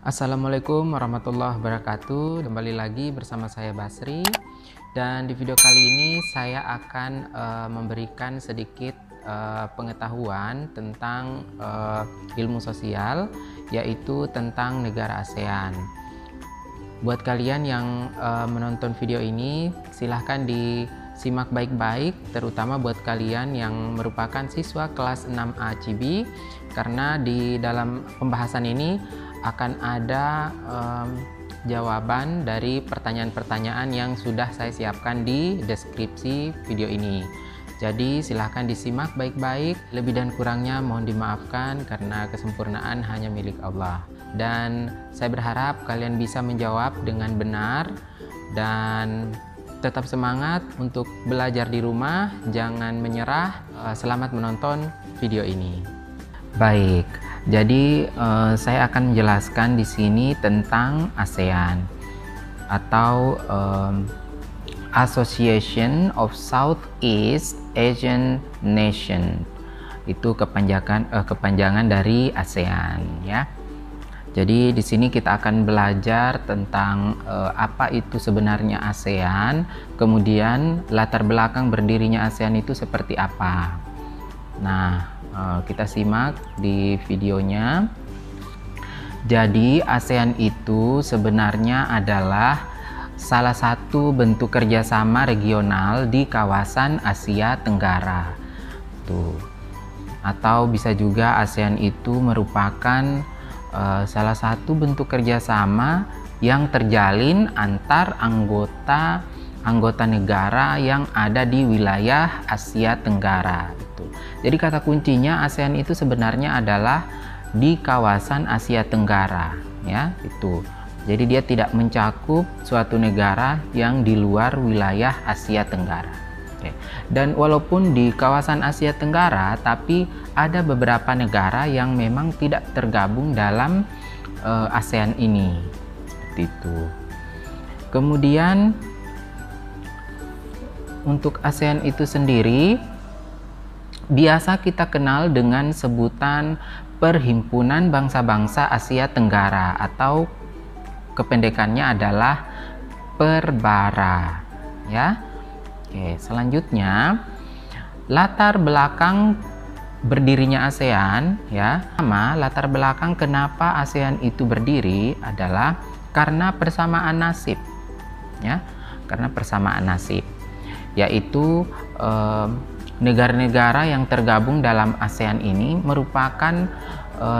Assalamualaikum warahmatullahi wabarakatuh. Kembali lagi bersama saya Basri, dan di video kali ini saya akan memberikan sedikit pengetahuan tentang ilmu sosial, yaitu tentang negara ASEAN. Buat kalian yang menonton video ini, silahkan disimak baik-baik, terutama buat kalian yang merupakan siswa kelas 6A CIBI, karena di dalam pembahasan ini akan ada jawaban dari pertanyaan-pertanyaan yang sudah saya siapkan di deskripsi video ini. Jadi silahkan disimak baik-baik, lebih dan kurangnya mohon dimaafkan karena kesempurnaan hanya milik Allah. Dan saya berharap kalian bisa menjawab dengan benar dan tetap semangat untuk belajar di rumah, jangan menyerah. Selamat menonton video ini. Baik, jadi saya akan menjelaskan di sini tentang ASEAN atau Association of Southeast Asian Nation. Itu kepanjangan dari ASEAN, ya. Jadi di sini kita akan belajar tentang apa itu sebenarnya ASEAN, kemudian latar belakang berdirinya ASEAN itu seperti apa. Nah, kita simak di videonya. Jadi ASEAN itu sebenarnya adalah salah satu bentuk kerjasama regional di kawasan Asia Tenggara. Tuh. Atau bisa juga ASEAN itu merupakan salah satu bentuk kerjasama yang terjalin antar anggota negara yang ada di wilayah Asia Tenggara. Jadi kata kuncinya ASEAN itu sebenarnya adalah di kawasan Asia Tenggara, ya, itu. Jadi dia tidak mencakup suatu negara yang di luar wilayah Asia Tenggara. Oke. Dan walaupun di kawasan Asia Tenggara, tapi ada beberapa negara yang memang tidak tergabung dalam ASEAN ini. Seperti itu. Kemudian untuk ASEAN itu sendiri biasa kita kenal dengan sebutan Perhimpunan Bangsa-Bangsa Asia Tenggara, atau kependekannya adalah PERBARA, ya. Oke, selanjutnya latar belakang berdirinya ASEAN, ya. Latar belakang kenapa ASEAN itu berdiri adalah karena persamaan nasib, ya. Karena persamaan nasib, yaitu negara-negara yang tergabung dalam ASEAN ini merupakan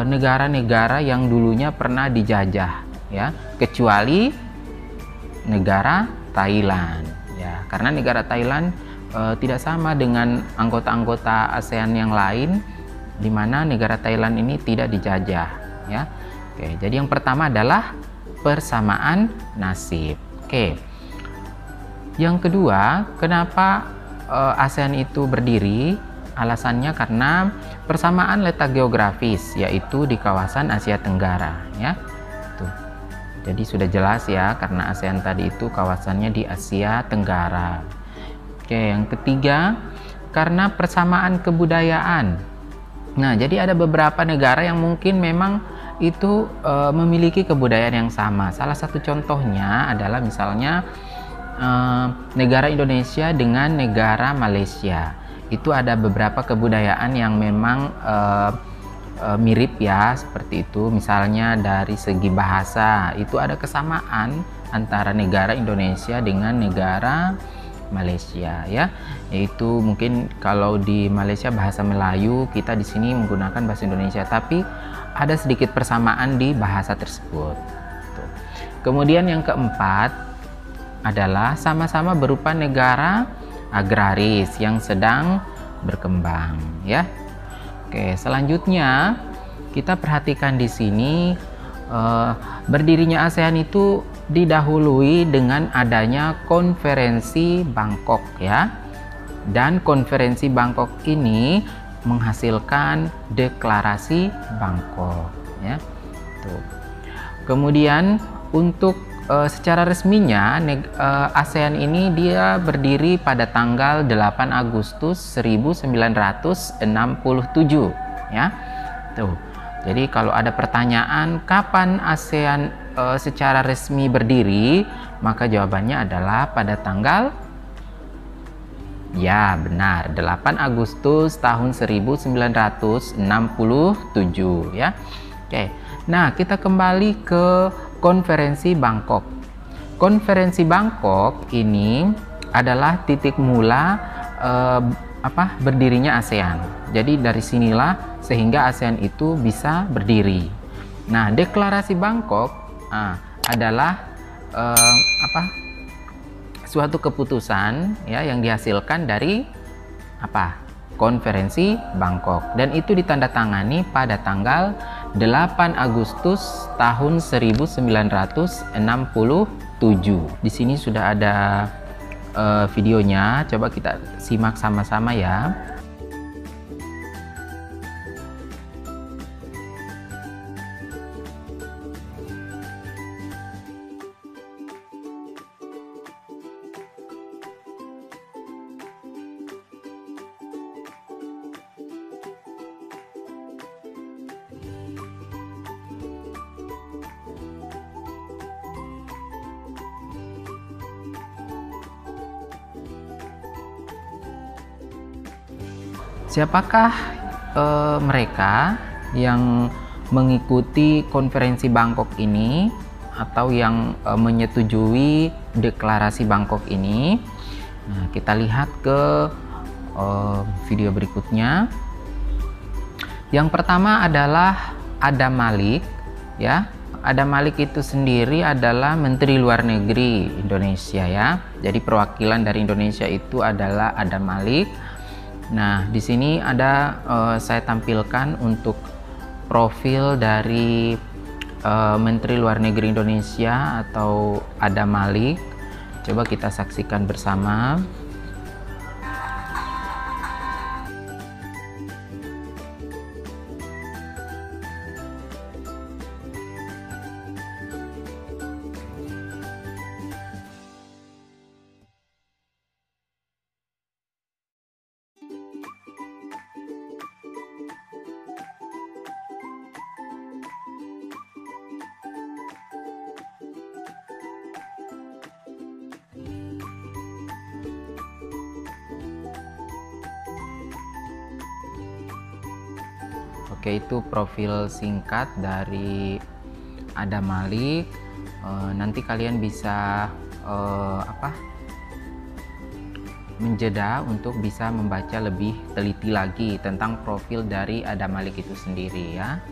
negara-negara yang dulunya pernah dijajah, ya, kecuali negara Thailand, ya, karena negara Thailand tidak sama dengan anggota-anggota ASEAN yang lain, di mana negara Thailand ini tidak dijajah, ya. Oke, jadi yang pertama adalah persamaan nasib. Oke, yang kedua, kenapa ASEAN itu berdiri? Alasannya karena persamaan letak geografis, yaitu di kawasan Asia Tenggara, ya. Tuh. Jadi sudah jelas ya, karena ASEAN tadi itu kawasannya di Asia Tenggara. Oke, yang ketiga, karena persamaan kebudayaan. Nah, jadi ada beberapa negara yang mungkin memang itu memiliki kebudayaan yang sama. Salah satu contohnya adalah misalnya negara Indonesia dengan negara Malaysia. Itu ada beberapa kebudayaan yang memang mirip, ya, seperti itu. Misalnya dari segi bahasa, itu ada kesamaan antara negara Indonesia dengan negara Malaysia, ya. Yaitu mungkin kalau di Malaysia bahasa Melayu, kita di sini menggunakan bahasa Indonesia, tapi ada sedikit persamaan di bahasa tersebut. Tuh. Kemudian yang keempat adalah sama-sama berupa negara agraris yang sedang berkembang, ya. Oke, selanjutnya kita perhatikan di sini berdirinya ASEAN itu didahului dengan adanya konferensi Bangkok, ya. Dan konferensi Bangkok ini menghasilkan deklarasi Bangkok, ya. Tuh. Kemudian untuk secara resminya ASEAN ini dia berdiri pada tanggal 8 Agustus 1967, ya. Tuh. Jadi kalau ada pertanyaan kapan ASEAN secara resmi berdiri, maka jawabannya adalah pada tanggal, ya benar, 8 Agustus tahun 1967 ya. Oke. Nah, kita kembali ke Konferensi Bangkok. Konferensi Bangkok ini adalah titik mula berdirinya ASEAN. Jadi dari sinilah sehingga ASEAN itu bisa berdiri. Nah, Deklarasi Bangkok adalah suatu keputusan ya yang dihasilkan dari Konferensi Bangkok, dan itu ditandatangani pada tanggal 8 Agustus tahun 1967. Di sini sudah ada videonya, coba kita simak sama-sama ya. Siapakah mereka yang mengikuti Konferensi Bangkok ini atau yang menyetujui Deklarasi Bangkok ini? Nah, kita lihat ke video berikutnya. Yang pertama adalah Adam Malik ya. Adam Malik itu sendiri adalah Menteri Luar Negeri Indonesia ya. Jadi perwakilan dari Indonesia itu adalah Adam Malik. Nah, di sini ada saya tampilkan untuk profil dari Menteri Luar Negeri Indonesia atau Adam Malik. Coba kita saksikan bersama. Oke, itu profil singkat dari Adam Malik. Nanti kalian bisa menjeda untuk bisa membaca lebih teliti lagi tentang profil dari Adam Malik itu sendiri ya.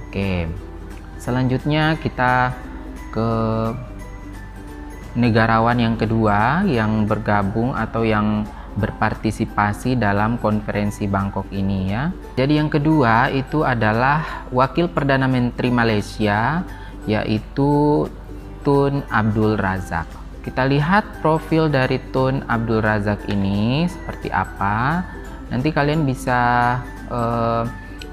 Oke, selanjutnya kita ke negarawan yang kedua yang bergabung atau yang berpartisipasi dalam Konferensi Bangkok ini ya. Jadi yang kedua itu adalah Wakil Perdana Menteri Malaysia, yaitu Tun Abdul Razak. Kita lihat profil dari Tun Abdul Razak ini seperti apa. Nanti kalian bisa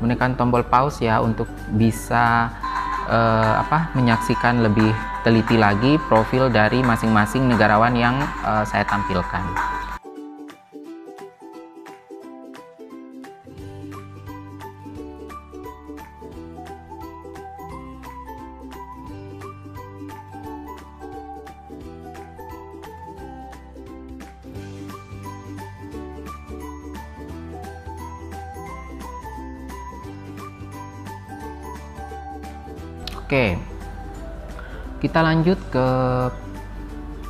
menekan tombol pause ya untuk bisa menyaksikan lebih teliti lagi profil dari masing-masing negarawan yang saya tampilkan. Oke, kita lanjut ke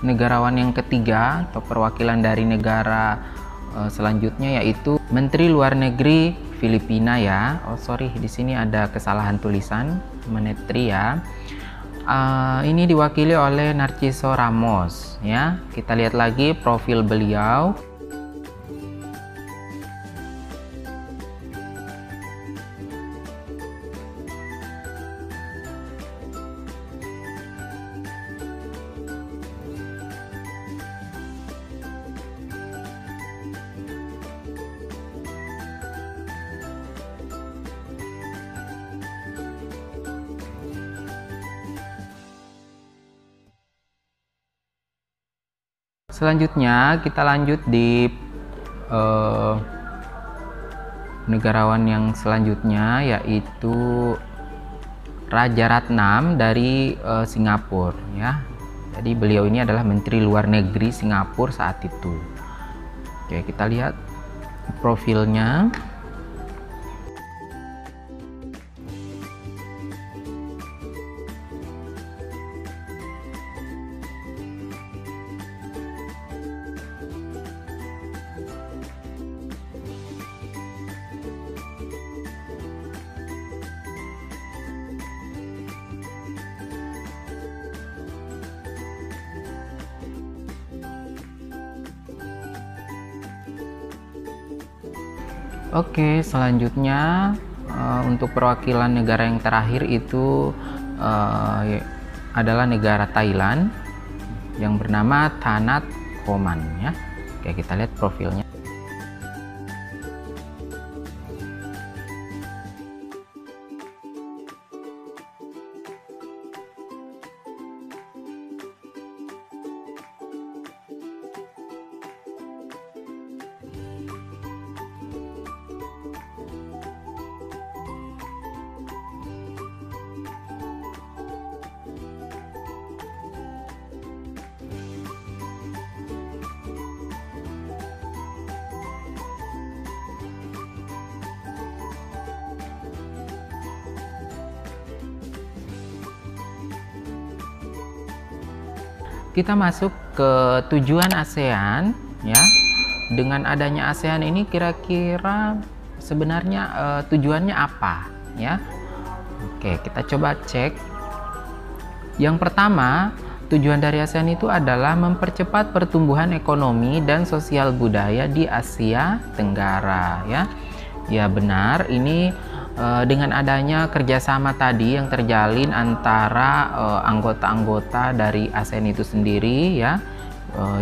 negarawan yang ketiga atau perwakilan dari negara selanjutnya, yaitu Menteri Luar Negeri Filipina ya. Oh sorry, di sini ada kesalahan tulisan, Menetri ya. Ini diwakili oleh Narciso Ramos ya. Kita lihat lagi profil beliau. Selanjutnya kita lanjut di negarawan yang selanjutnya yaitu Raja Ratnam dari Singapura ya. Jadi beliau ini adalah Menteri Luar Negeri Singapura saat itu. Oke, kita lihat profilnya. Oke, selanjutnya untuk perwakilan negara yang terakhir itu adalah negara Thailand yang bernama Thanat Khoman ya. Oke, kita lihat profilnya. Kita masuk ke tujuan ASEAN ya. Dengan adanya ASEAN ini kira-kira sebenarnya tujuannya apa ya? Oke, kita coba cek. Yang pertama, tujuan dari ASEAN itu adalah mempercepat pertumbuhan ekonomi dan sosial budaya di Asia Tenggara ya. Ya benar, ini dengan adanya kerjasama tadi yang terjalin antara anggota-anggota dari ASEAN itu sendiri ya,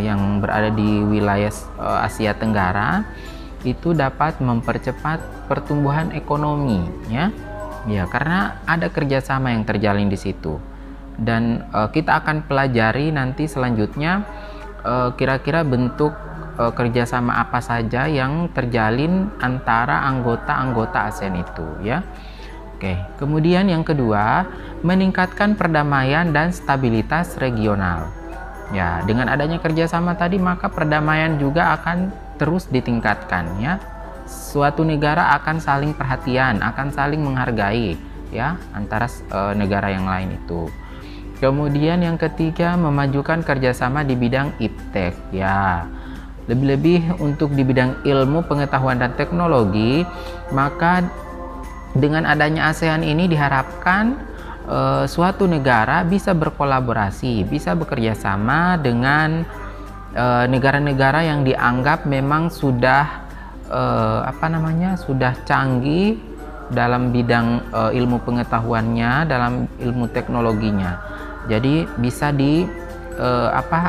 yang berada di wilayah Asia Tenggara, itu dapat mempercepat pertumbuhan ekonomi ya. Ya, karena ada kerjasama yang terjalin di situ. Dan kita akan pelajari nanti selanjutnya kira-kira bentuk kerjasama apa saja yang terjalin antara anggota-anggota ASEAN itu ya. Oke, kemudian yang kedua, meningkatkan perdamaian dan stabilitas regional ya. Dengan adanya kerjasama tadi maka perdamaian juga akan terus ditingkatkan ya. Suatu negara akan saling perhatian, akan saling menghargai ya antara negara yang lain itu. Kemudian yang ketiga, memajukan kerjasama di bidang iptek ya. Lebih-lebih untuk di bidang ilmu, pengetahuan, dan teknologi, maka dengan adanya ASEAN ini diharapkan suatu negara bisa berkolaborasi, bisa bekerja sama dengan negara-negara yang dianggap memang sudah sudah canggih dalam bidang ilmu pengetahuannya, dalam ilmu teknologinya. Jadi bisa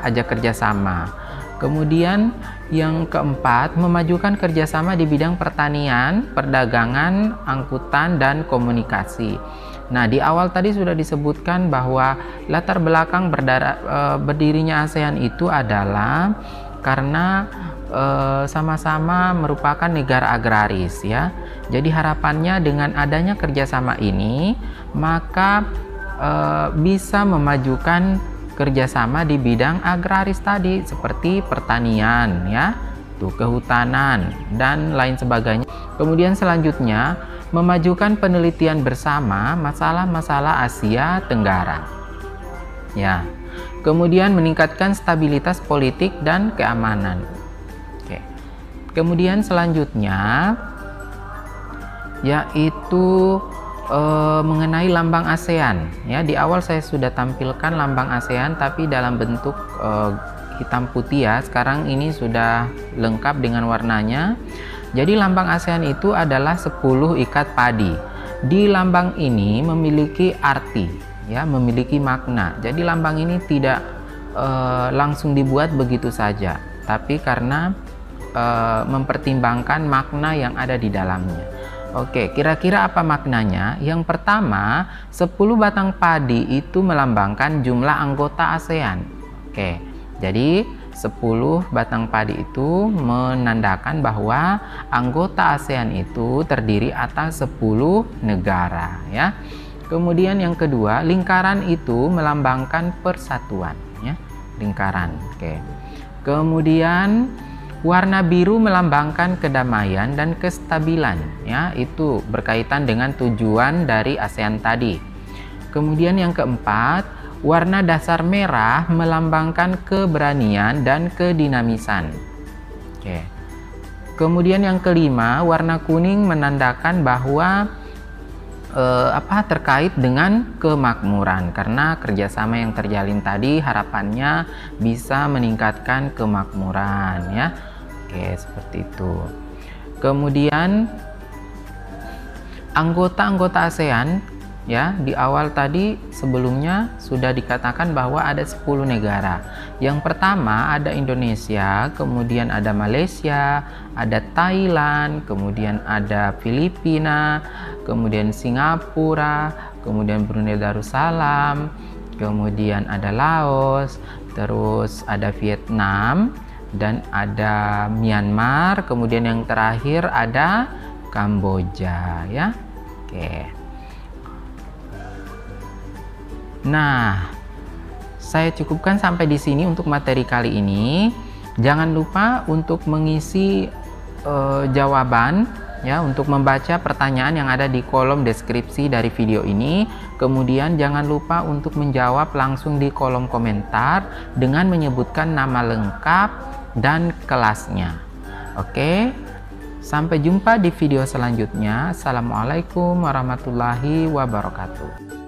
ajak kerjasama. Kemudian yang keempat, memajukan kerjasama di bidang pertanian, perdagangan, angkutan, dan komunikasi. Nah, di awal tadi sudah disebutkan bahwa latar belakang berdirinya ASEAN itu adalah karena sama-sama merupakan negara agraris ya. Jadi harapannya dengan adanya kerjasama ini, maka bisa memajukan kerjasama di bidang agraris tadi seperti pertanian ya, kehutanan dan lain sebagainya. Kemudian selanjutnya memajukan penelitian bersama masalah-masalah Asia Tenggara ya. Kemudian meningkatkan stabilitas politik dan keamanan. Oke. Kemudian selanjutnya yaitu mengenai lambang ASEAN ya. Di awal saya sudah tampilkan lambang ASEAN tapi dalam bentuk hitam putih ya. Sekarang ini sudah lengkap dengan warnanya. Jadi lambang ASEAN itu adalah 10 ikat padi. Di lambang ini memiliki arti ya, memiliki makna. Jadi lambang ini tidak langsung dibuat begitu saja, tapi karena mempertimbangkan makna yang ada di dalamnya. Oke, kira-kira apa maknanya? Yang pertama, 10 batang padi itu melambangkan jumlah anggota ASEAN. Oke, jadi 10 batang padi itu menandakan bahwa anggota ASEAN itu terdiri atas 10 negara ya. Kemudian yang kedua, lingkaran itu melambangkan persatuan ya, lingkaran. Oke. Kemudian warna biru melambangkan kedamaian dan kestabilan ya, itu berkaitan dengan tujuan dari ASEAN tadi. Kemudian yang keempat, warna dasar merah melambangkan keberanian dan kedinamisan. Oke. Kemudian yang kelima, warna kuning menandakan bahwa terkait dengan kemakmuran, karena kerjasama yang terjalin tadi harapannya bisa meningkatkan kemakmuran ya. Oke, seperti itu. Kemudian anggota-anggota ASEAN ya, di awal tadi sebelumnya sudah dikatakan bahwa ada 10 negara. Yang pertama ada Indonesia, kemudian ada Malaysia, ada Thailand, kemudian ada Filipina, kemudian Singapura, kemudian Brunei Darussalam, kemudian ada Laos, terus ada Vietnam, dan ada Myanmar, kemudian yang terakhir ada Kamboja ya. Oke. Nah, saya cukupkan sampai di sini untuk materi kali ini. Jangan lupa untuk mengisi jawaban ya, untuk membaca pertanyaan yang ada di kolom deskripsi dari video ini. Kemudian jangan lupa untuk menjawab langsung di kolom komentar dengan menyebutkan nama lengkap dan kelasnya. Oke, sampai jumpa di video selanjutnya. Assalamualaikum warahmatullahi wabarakatuh.